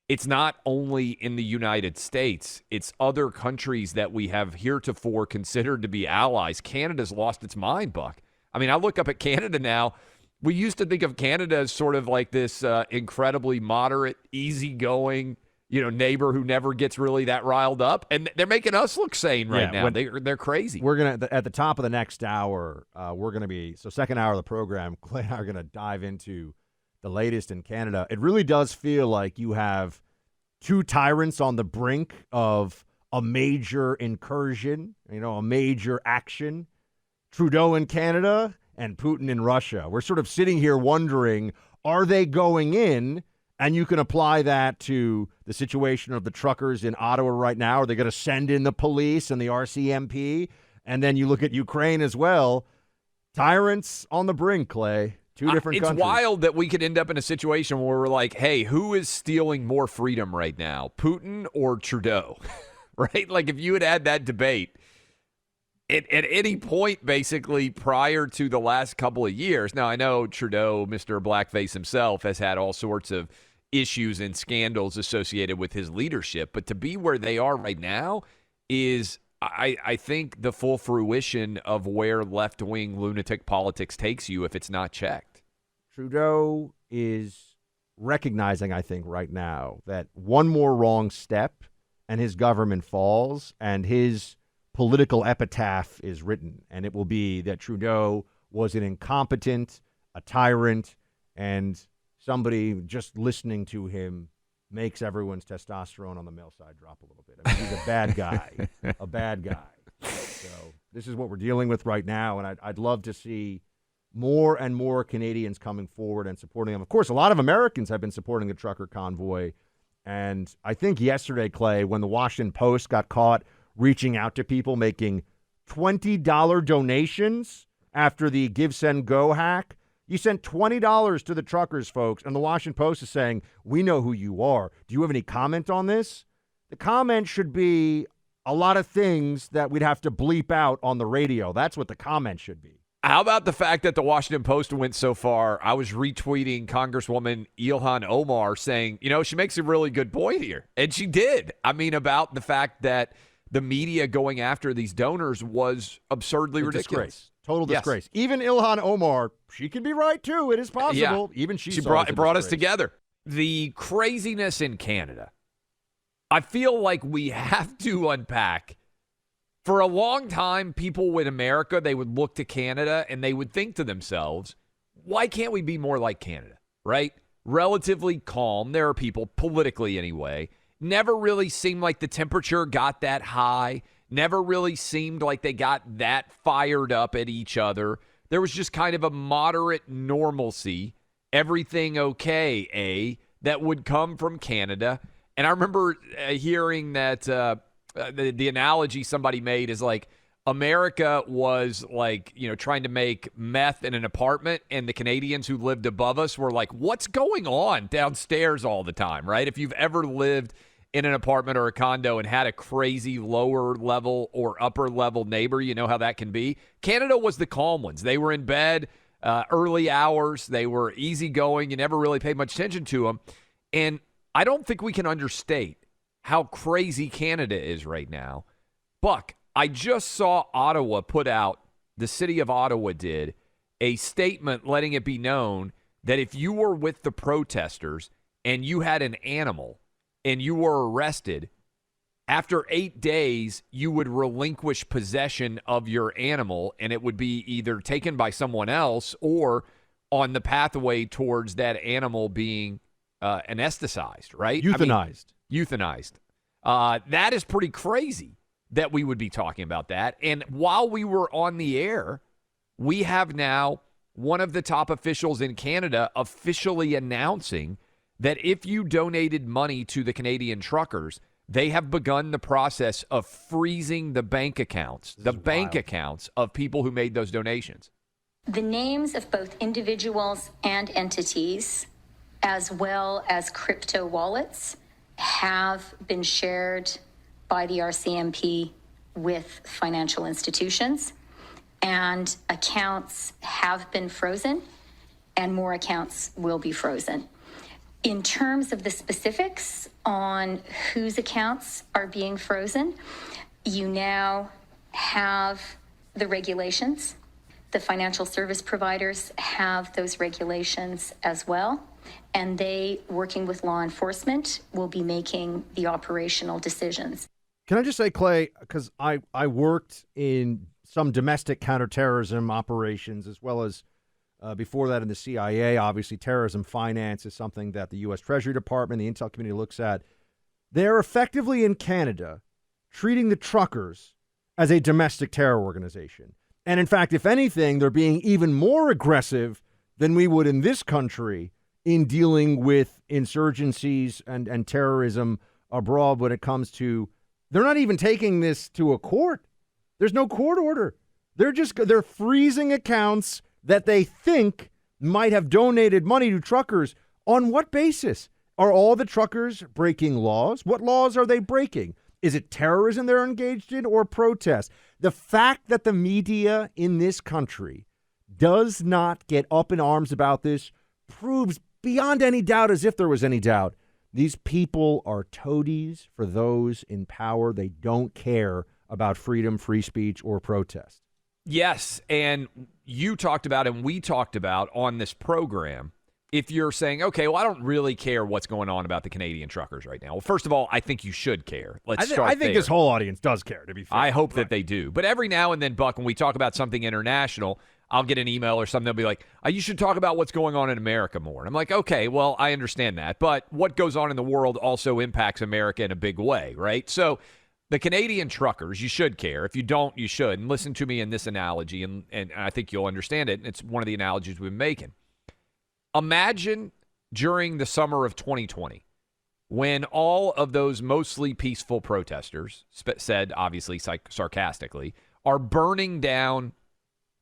it's not only in the United States, it's other countries that we have heretofore considered to be allies. Canada's lost its mind, Buck. I mean, I look up at Canada now. We used to think of Canada as sort of like this incredibly moderate, easygoing, neighbor who never gets really that riled up, and they're making us look sane right now. They're crazy. We're gonna at the top of the next hour. We're gonna be second hour of the program. Clay and I are gonna dive into the latest in Canada. It really does feel like you have two tyrants on the brink of a major incursion. A major action. Trudeau in Canada and Putin in Russia. We're sort of sitting here wondering, are they going in? And you can apply that to the situation of the truckers in Ottawa right now. Are they going to send in the police and the RCMP? And then you look at Ukraine as well. Tyrants on the brink, Clay. Two different countries. It's wild that we could end up in a situation where we're like, hey, who is stealing more freedom right now, Putin or Trudeau? Right? Like if you had that debate at any point, basically, prior to the last couple of years. Now, I know Trudeau, Mr. Blackface himself, has had all sorts of issues and scandals associated with his leadership. But to be where they are right now is, I think, the full fruition of where left-wing lunatic politics takes you if it's not checked. Trudeau is recognizing, I think, right now that one more wrong step and his government falls and his political epitaph is written, and it will be that Trudeau was an incompetent, a tyrant, and somebody just listening to him makes everyone's testosterone on the male side drop a little bit. I mean, he's a bad guy, a bad guy. So this is what we're dealing with right now, and I'd love to see more and more Canadians coming forward and supporting them. Of course, a lot of Americans have been supporting the trucker convoy, and I think yesterday, Clay, when the Washington Post got caught reaching out to people, making $20 donations after the Give, Send, Go hack. You sent $20 to the truckers, folks, and the Washington Post is saying, we know who you are. Do you have any comment on this? The comment should be a lot of things that we'd have to bleep out on the radio. That's what the comment should be. How about the fact that the Washington Post went so far? I was retweeting Congresswoman Ilhan Omar saying, she makes a really good point here. And she did. I mean, about the fact that the media going after these donors was absurdly ridiculous. Disgrace. Total disgrace. Yes. Even Ilhan Omar, she can be right, too. It is possible. Yeah. Even she brought us together. The craziness in Canada, I feel like we have to unpack. For a long time, people in America, they would look to Canada and they would think to themselves, why can't we be more like Canada, right? Relatively calm. There are people, politically anyway, never really seemed like the temperature got that high. Never really seemed like they got that fired up at each other. There was just kind of a moderate normalcy, everything okay, that would come from Canada. And I remember hearing that the analogy somebody made is like America was like, trying to make meth in an apartment, and the Canadians who lived above us were like, what's going on downstairs all the time, right? If you've ever lived in an apartment or a condo and had a crazy lower level or upper level neighbor, you know how that can be. Canada was the calm ones. They were in bed early hours. They were easygoing. You never really paid much attention to them. And I don't think we can understate how crazy Canada is right now. Buck, I just saw Ottawa put out, the city of Ottawa did, a statement letting it be known that if you were with the protesters and you had an animal and you were arrested, after 8 days, you would relinquish possession of your animal, and it would be either taken by someone else or on the pathway towards that animal being anesthetized, right? Euthanized. Euthanized. That is pretty crazy that we would be talking about that. And while we were on the air, we have now one of the top officials in Canada officially announcing that if you donated money to the Canadian truckers, they have begun the process of freezing the bank accounts, accounts of people who made those donations. The names of both individuals and entities, as well as crypto wallets, have been shared by the RCMP with financial institutions, and accounts have been frozen, and more accounts will be frozen. In terms of the specifics on whose accounts are being frozen, you now have the regulations. The financial service providers have those regulations as well, and they, working with law enforcement, will be making the operational decisions. Can I just say, Clay, because I worked in some domestic counterterrorism operations as well as before that in the CIA. Obviously, terrorism finance is something that the U.S. Treasury Department, the intel community looks at. They're effectively in Canada treating the truckers as a domestic terror organization. And in fact, if anything, they're being even more aggressive than we would in this country in dealing with insurgencies and terrorism abroad when it comes to, they're not even taking this to a court. There's no court order. They're freezing accounts that they think might have donated money to truckers. On what basis? Are all the truckers breaking laws? What laws are they breaking? Is it terrorism they're engaged in or protest? The fact that the media in this country does not get up in arms about this proves beyond any doubt, as if there was any doubt, these people are toadies for those in power. They don't care about freedom, free speech, or protest. Yes, and you talked about and we talked about on this program, if you're saying, okay, well, I don't really care what's going on about the Canadian truckers right now. Well, first of all, I think you should care. I think this whole audience does care, to be fair. I hope that they do. But every now and then, Buck, when we talk about something international, I'll get an email or something. They'll be like, you should talk about what's going on in America more. And I'm like, okay, well, I understand that. But what goes on in the world also impacts America in a big way, right? So the Canadian truckers, you should care. If you don't, you should. And listen to me in this analogy, and I think you'll understand it. It's one of the analogies we've been making. Imagine during the summer of 2020, when all of those mostly peaceful protesters, said obviously sarcastically, are burning down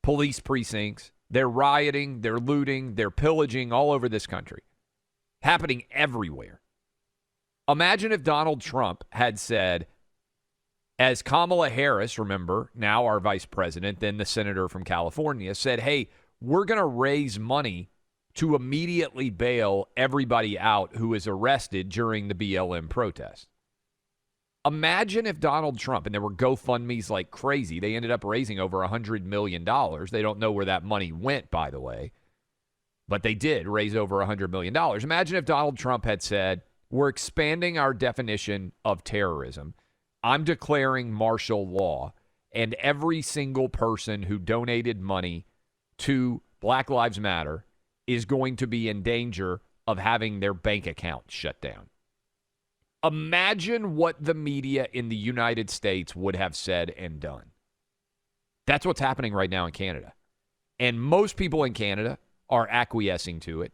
police precincts, they're rioting, they're looting, they're pillaging all over this country, happening everywhere. Imagine if Donald Trump had said, as Kamala Harris, remember, now our vice president, then the senator from California, said, hey, we're going to raise money to immediately bail everybody out who is arrested during the BLM protest. Imagine if Donald Trump, and there were GoFundMes like crazy, they ended up raising over $100 million. They don't know where that money went, by the way, but they did raise over $100 million. Imagine if Donald Trump had said, we're expanding our definition of terrorism. I'm declaring martial law, and every single person who donated money to Black Lives Matter is going to be in danger of having their bank account shut down. Imagine what the media in the United States would have said and done. That's what's happening right now in Canada. And most people in Canada are acquiescing to it.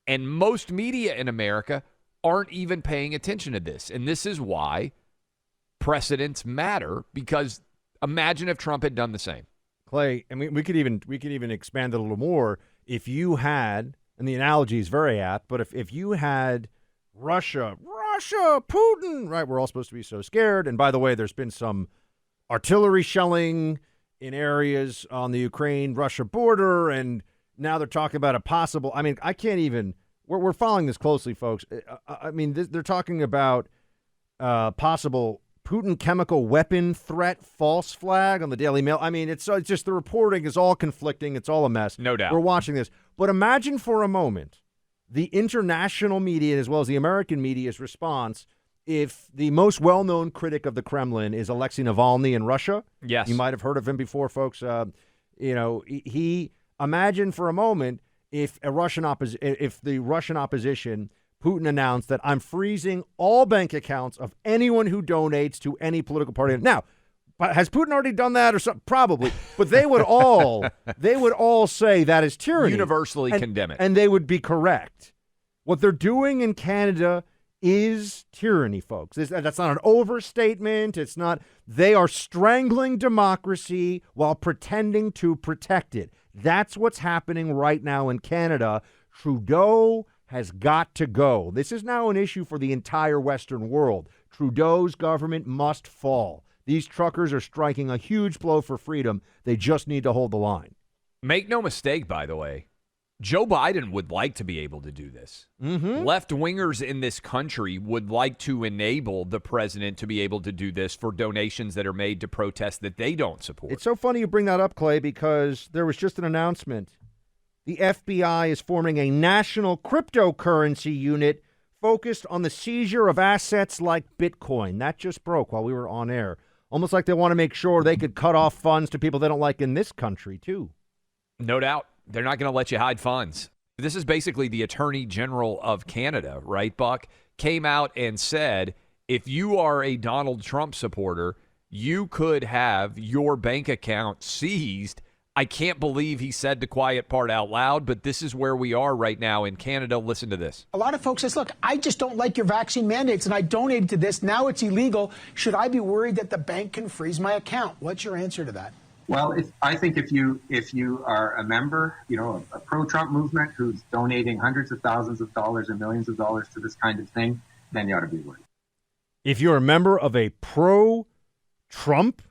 And most media in America aren't even paying attention to this. And this is why precedents matter, because imagine if Trump had done the same. Clay, and we could even expand it a little more. If you had, and the analogy is very apt, but if you had Russia, Putin, right? We're all supposed to be so scared. And by the way, there's been some artillery shelling in areas on the Ukraine-Russia border, and now they're talking about a possible, I mean, I can't even, we're following this closely, folks. I mean, they're talking about possible Putin chemical weapon threat false flag on the Daily Mail. I mean, it's just the reporting is all conflicting. It's all a mess. No doubt. We're watching this. But imagine for a moment the international media as well as the American media's response if the most well-known critic of the Kremlin is Alexei Navalny in Russia. Yes. You might have heard of him before, folks. He imagine for a moment if the Russian opposition Putin announced that I'm freezing all bank accounts of anyone who donates to any political party. Now, has Putin already done that or something? Probably. But they would all say that is tyranny. Universally condemn it. And they would be correct. What they're doing in Canada is tyranny, folks. That's not an overstatement. It's not. They are strangling democracy while pretending to protect it. That's what's happening right now in Canada. Trudeau has got to go. This is now an issue for the entire Western world. Trudeau's government must fall. These truckers are striking a huge blow for freedom. They just need to hold the line. Make no mistake, by the way, Joe Biden would like to be able to do this. Mm-hmm. Left-wingers in this country would like to enable the president to be able to do this for donations that are made to protests that they don't support. It's so funny you bring that up, Clay, because there was just an announcement. The FBI is forming a national cryptocurrency unit focused on the seizure of assets like Bitcoin. That just broke while we were on air. Almost like they want to make sure they could cut off funds to people they don't like in this country, too. No doubt. They're not going to let you hide funds. This is basically the Attorney General of Canada, right, Buck? Came out and said, if you are a Donald Trump supporter, you could have your bank account seized. I can't believe he said the quiet part out loud, but this is where we are right now in Canada. Listen to this. A lot of folks says, look, I just don't like your vaccine mandates, and I donated to this. Now it's illegal. Should I be worried that the bank can freeze my account? What's your answer to that? Well, I think if you are a member, a pro-Trump movement who's donating hundreds of thousands of dollars and millions of dollars to this kind of thing, then you ought to be worried. If you're a member of a pro-Trump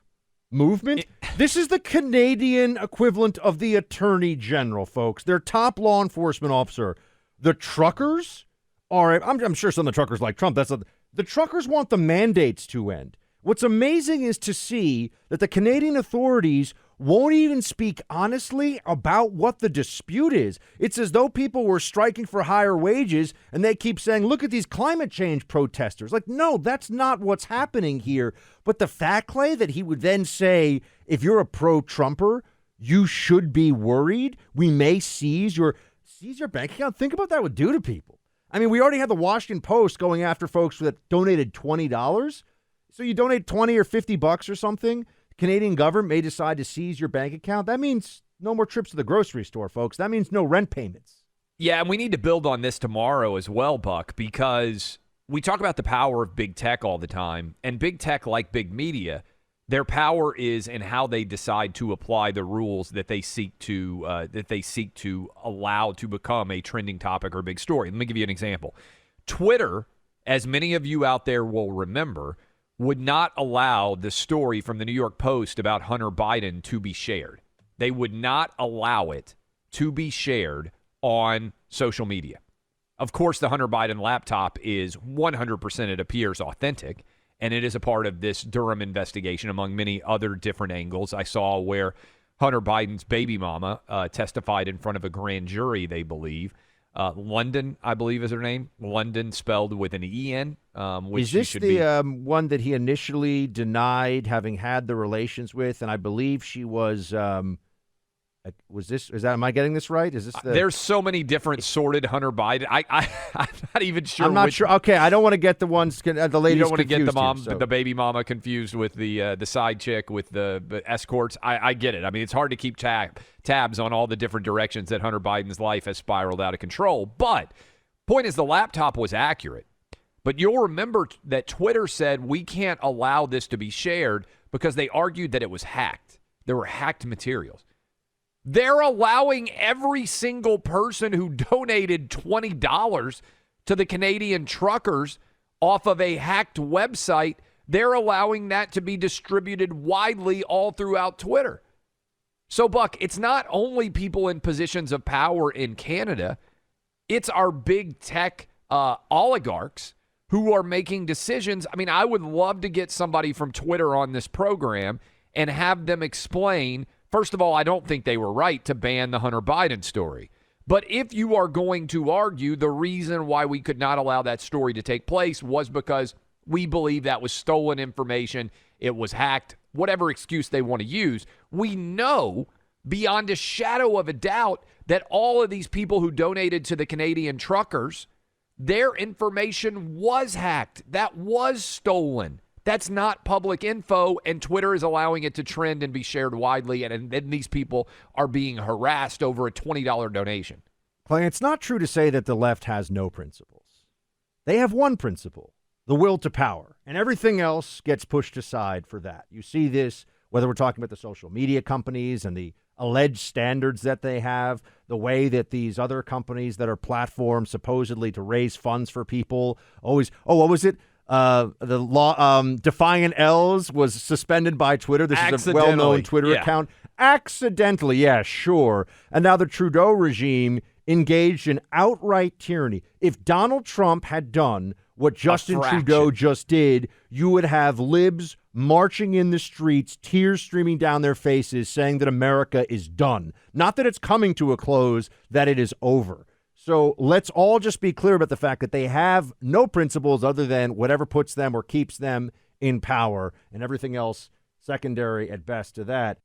movement, this is the Canadian equivalent of the Attorney General, folks. Their top law enforcement officer. The truckers are, I'm sure some of the truckers like Trump. The truckers want the mandates to end. What's amazing is to see that the Canadian authorities won't even speak honestly about what the dispute is. It's as though people were striking for higher wages, and they keep saying, look at these climate change protesters. Like, no, that's not what's happening here. But the fact, Clay, that he would then say, if you're a pro-Trumper, you should be worried. We may seize your bank account. Think about what that would do to people. I mean, we already had the Washington Post going after folks that donated $20. So you donate $20 or $50 or something, the Canadian government may decide to seize your bank account. That means no more trips to the grocery store, folks. That means no rent payments. Yeah, and we need to build on this tomorrow as well, Buck, because we talk about the power of big tech all the time, and big tech, like big media, their power is in how they decide to apply the rules that they seek to allow to become a trending topic or big story. Let me give you an example. Twitter, as many of you out there will remember, would not allow the story from the New York Post about Hunter Biden to be shared. They would not allow it to be shared on social media. Of course, the Hunter Biden laptop is 100%, it appears, authentic, and it is a part of this Durham investigation, among many other different angles. I saw where Hunter Biden's baby mama testified in front of a grand jury, they believe. London, I believe, is her name. London spelled with an E-N. Which is this should the be. One that he initially denied having had the relations with? And I believe she was this? Is that? Am I getting this right? Is this? There's so many different sorted Hunter Biden. I'm not even sure. I'm not sure. Okay, I don't want to get the ones the ladies. You don't want to get the the baby mama confused with the side chick with the escorts. I get it. I mean, it's hard to keep tabs on all the different directions that Hunter Biden's life has spiraled out of control. But point is, the laptop was accurate. But you'll remember that Twitter said we can't allow this to be shared because they argued that it was hacked. There were hacked materials. They're allowing every single person who donated $20 to the Canadian truckers off of a hacked website, they're allowing that to be distributed widely all throughout Twitter. So, Buck, it's not only people in positions of power in Canada, it's our big tech oligarchs who are making decisions. I mean, I would love to get somebody from Twitter on this program and have them explain. First of all, I don't think they were right to ban the Hunter Biden story. But if you are going to argue the reason why we could not allow that story to take place was because we believe that was stolen information, it was hacked, whatever excuse they want to use, we know beyond a shadow of a doubt that all of these people who donated to the Canadian truckers, their information was hacked. That was stolen. That's not public info, and Twitter is allowing it to trend and be shared widely, and then these people are being harassed over a $20 donation. Clay, it's not true to say that the left has no principles. They have one principle, the will to power, and everything else gets pushed aside for that. You see this, whether we're talking about the social media companies and the alleged standards that they have, the way that these other companies that are platforms supposedly to raise funds for people always, what was it? The law, Defiant L's was suspended by Twitter. This is a well-known Twitter account. Accidentally, yeah, sure. And now the Trudeau regime engaged in outright tyranny. If Donald Trump had done what Justin Trudeau just did, you would have libs marching in the streets, tears streaming down their faces, saying that America is done. Not that it's coming to a close, that it is over. So let's all just be clear about the fact that they have no principles other than whatever puts them or keeps them in power, and everything else secondary at best to that.